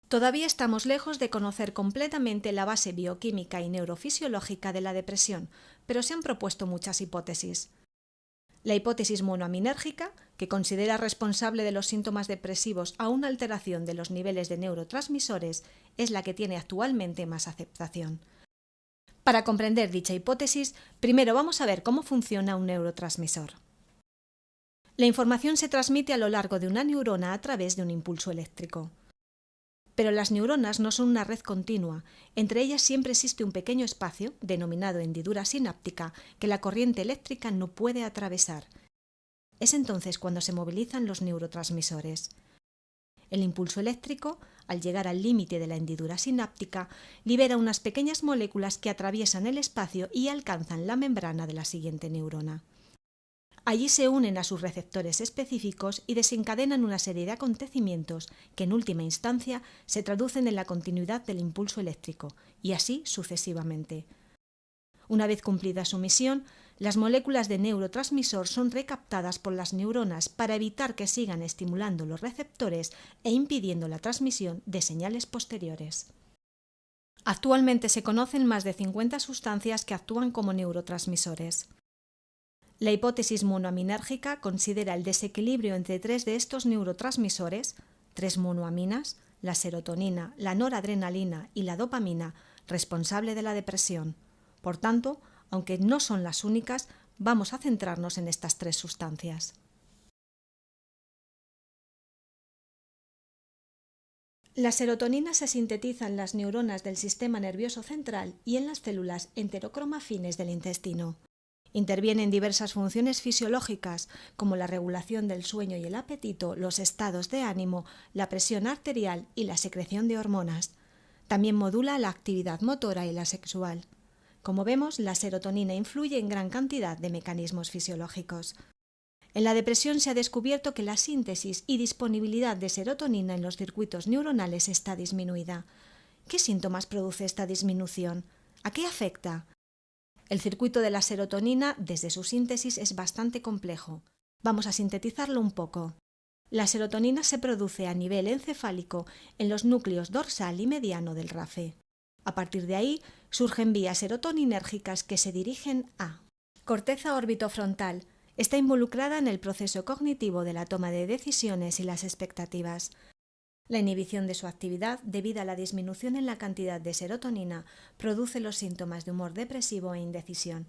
Todavía estamos lejos de conocer completamente la base bioquímica y neurofisiológica de la depresión, pero se han propuesto muchas hipótesis. La hipótesis monoaminérgica, que considera responsable de los síntomas depresivos a una alteración de los niveles de neurotransmisores, es la que tiene actualmente más aceptación. Para comprender dicha hipótesis, primero vamos a ver cómo funciona un neurotransmisor. La información se transmite a lo largo de una neurona a través de un impulso eléctrico. Pero las neuronas no son una red continua, entre ellas siempre existe un pequeño espacio, denominado hendidura sináptica, que la corriente eléctrica no puede atravesar. Es entonces cuando se movilizan los neurotransmisores. El impulso eléctrico, al llegar al límite de la hendidura sináptica, libera unas pequeñas moléculas que atraviesan el espacio y alcanzan la membrana de la siguiente neurona. Allí se unen a sus receptores específicos y desencadenan una serie de acontecimientos que en última instancia se traducen en la continuidad del impulso eléctrico, y así sucesivamente. Una vez cumplida su misión, las moléculas de neurotransmisor son recaptadas por las neuronas para evitar que sigan estimulando los receptores e impidiendo la transmisión de señales posteriores. Actualmente se conocen más de 50 sustancias que actúan como neurotransmisores. La hipótesis monoaminérgica considera el desequilibrio entre tres de estos neurotransmisores, tres monoaminas, la serotonina, la noradrenalina y la dopamina, responsable de la depresión. Por tanto, aunque no son las únicas, vamos a centrarnos en estas tres sustancias. La serotonina se sintetiza en las neuronas del sistema nervioso central y en las células enterocromafines del intestino. Interviene en diversas funciones fisiológicas, como la regulación del sueño y el apetito, los estados de ánimo, la presión arterial y la secreción de hormonas. También modula la actividad motora y la sexual. Como vemos, la serotonina influye en gran cantidad de mecanismos fisiológicos. En la depresión se ha descubierto que la síntesis y disponibilidad de serotonina en los circuitos neuronales está disminuida. ¿Qué síntomas produce esta disminución? ¿A qué afecta? El circuito de la serotonina, desde su síntesis, es bastante complejo. Vamos a sintetizarlo un poco. La serotonina se produce a nivel encefálico en los núcleos dorsal y mediano del RAFE. A partir de ahí surgen vías serotoninérgicas que se dirigen a corteza orbitofrontal. Está involucrada en el proceso cognitivo de la toma de decisiones y las expectativas. La inhibición de su actividad, debido a la disminución en la cantidad de serotonina, produce los síntomas de humor depresivo e indecisión.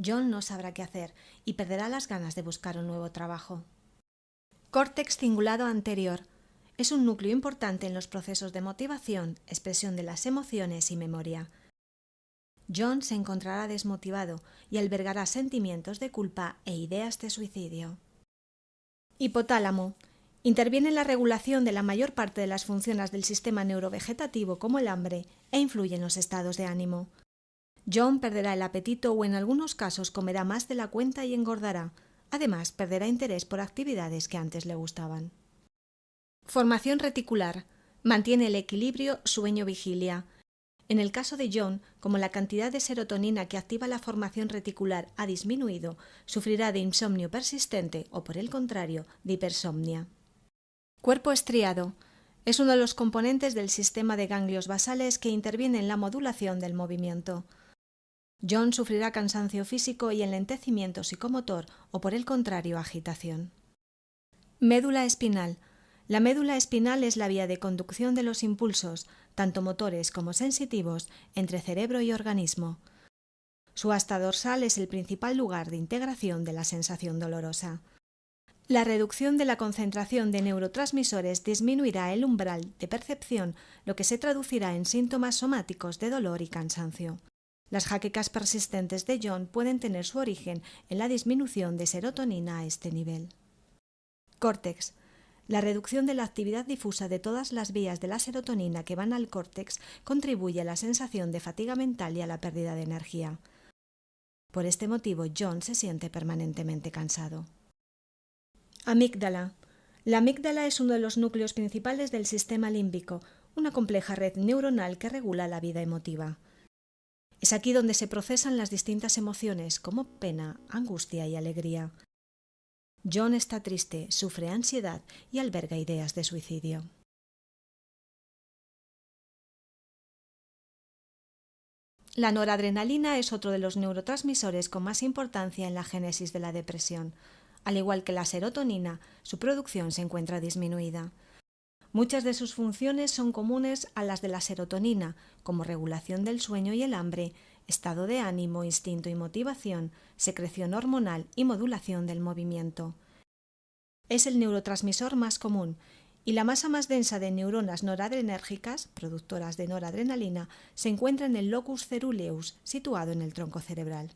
John no sabrá qué hacer y perderá las ganas de buscar un nuevo trabajo. Córtex cingulado anterior. Es un núcleo importante en los procesos de motivación, expresión de las emociones y memoria. John se encontrará desmotivado y albergará sentimientos de culpa e ideas de suicidio. Hipotálamo. Interviene en la regulación de la mayor parte de las funciones del sistema neurovegetativo como el hambre e influye en los estados de ánimo. John perderá el apetito o en algunos casos comerá más de la cuenta y engordará. Además, perderá interés por actividades que antes le gustaban. Formación reticular. Mantiene el equilibrio sueño-vigilia. En el caso de John, como la cantidad de serotonina que activa la formación reticular ha disminuido, sufrirá de insomnio persistente o, por el contrario, de hipersomnia. Cuerpo estriado. Es uno de los componentes del sistema de ganglios basales que interviene en la modulación del movimiento. John sufrirá cansancio físico y enlentecimiento psicomotor o, por el contrario, agitación. Médula espinal. La médula espinal es la vía de conducción de los impulsos, tanto motores como sensitivos, entre cerebro y organismo. Su asta dorsal es el principal lugar de integración de la sensación dolorosa. La reducción de la concentración de neurotransmisores disminuirá el umbral de percepción, lo que se traducirá en síntomas somáticos de dolor y cansancio. Las jaquecas persistentes de John pueden tener su origen en la disminución de serotonina a este nivel. Córtex. La reducción de la actividad difusa de todas las vías de la serotonina que van al córtex contribuye a la sensación de fatiga mental y a la pérdida de energía. Por este motivo, John se siente permanentemente cansado. Amígdala. La amígdala es uno de los núcleos principales del sistema límbico, una compleja red neuronal que regula la vida emotiva. Es aquí donde se procesan las distintas emociones como pena, angustia y alegría. John está triste, sufre ansiedad y alberga ideas de suicidio. La noradrenalina es otro de los neurotransmisores con más importancia en la génesis de la depresión. Al igual que la serotonina, su producción se encuentra disminuida. Muchas de sus funciones son comunes a las de la serotonina, como regulación del sueño y el hambre, estado de ánimo, instinto y motivación, secreción hormonal y modulación del movimiento. Es el neurotransmisor más común y la masa más densa de neuronas noradrenérgicas, productoras de noradrenalina, se encuentra en el locus ceruleus, situado en el tronco cerebral.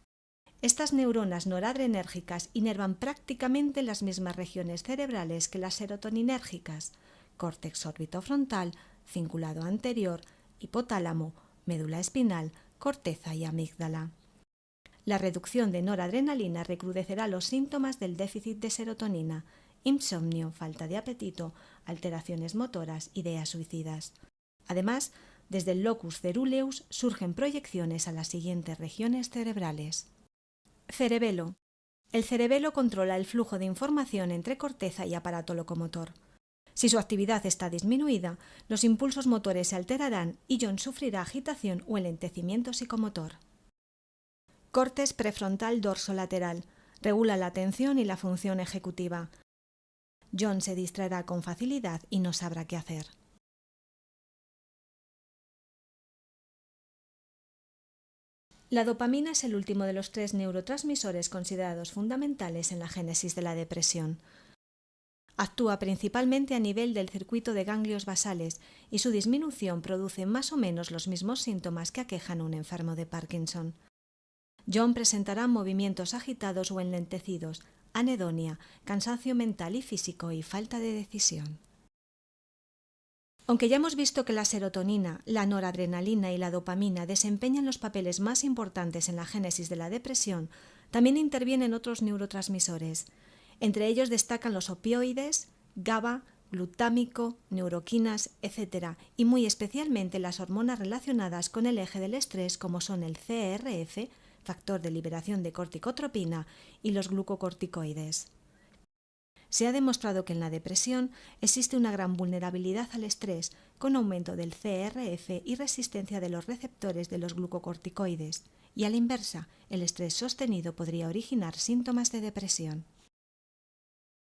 Estas neuronas noradrenérgicas inervan prácticamente las mismas regiones cerebrales que las serotoninérgicas: córtex orbitofrontal, cingulado anterior, hipotálamo, médula espinal, corteza y amígdala. La reducción de noradrenalina recrudecerá los síntomas del déficit de serotonina: insomnio, falta de apetito, alteraciones motoras, ideas suicidas. Además, desde el locus ceruleus surgen proyecciones a las siguientes regiones cerebrales. Cerebelo. El cerebelo controla el flujo de información entre corteza y aparato locomotor. Si su actividad está disminuida, los impulsos motores se alterarán y John sufrirá agitación o enlentecimiento psicomotor. Córtex prefrontal dorsolateral. Regula la atención y la función ejecutiva. John se distraerá con facilidad y no sabrá qué hacer. La dopamina es el último de los 3 neurotransmisores considerados fundamentales en la génesis de la depresión. Actúa principalmente a nivel del circuito de ganglios basales y su disminución produce más o menos los mismos síntomas que aquejan a un enfermo de Parkinson. John presentará movimientos agitados o enlentecidos, anedonia, cansancio mental y físico y falta de decisión. Aunque ya hemos visto que la serotonina, la noradrenalina y la dopamina desempeñan los papeles más importantes en la génesis de la depresión, también intervienen otros neurotransmisores. Entre ellos destacan los opioides, GABA, glutámico, neuroquinas, etc., y muy especialmente las hormonas relacionadas con el eje del estrés, como son el CRF, factor de liberación de corticotropina, y los glucocorticoides. Se ha demostrado que en la depresión existe una gran vulnerabilidad al estrés, con aumento del CRF y resistencia de los receptores de los glucocorticoides, y a la inversa, el estrés sostenido podría originar síntomas de depresión.